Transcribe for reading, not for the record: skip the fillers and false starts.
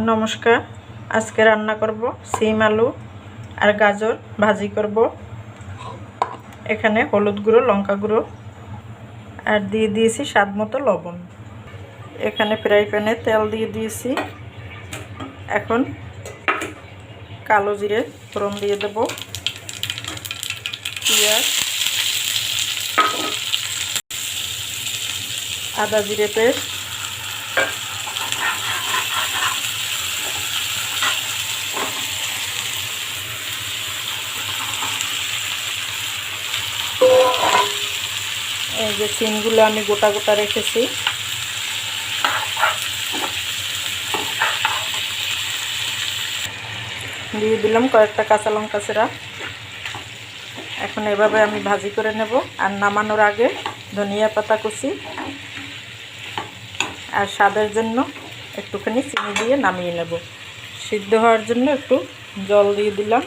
নমস্কার। আজকে রান্না করব সিম আলু আর গাজর ভাজি করব। এখানে হলুদ গুঁড়ো, লঙ্কা গুঁড়ো আর দিয়ে দিয়েছি স্বাদ মতো লবণ। এখানে ফ্রাই প্যানে তেল দিয়ে দিয়েছি। এখন কালো জিরে ফোড়ন দিয়ে দেব, পেঁয়াজ, আদা জিরে পেস্ট, এই যে সিমগুলো আমি গোটা গোটা রেখেছি। দিয়ে দিলাম কয়েকটা কাঁচা লঙ্কা চেরা। এখন এভাবে আমি ভাজি করে নেব। আর নামানোর আগে ধনিয়া পাতা কুচি আর স্বাদের জন্য একটুখানি চিনি দিয়ে নামিয়ে নেব। সিদ্ধ হওয়ার জন্য একটু জল দিয়ে দিলাম।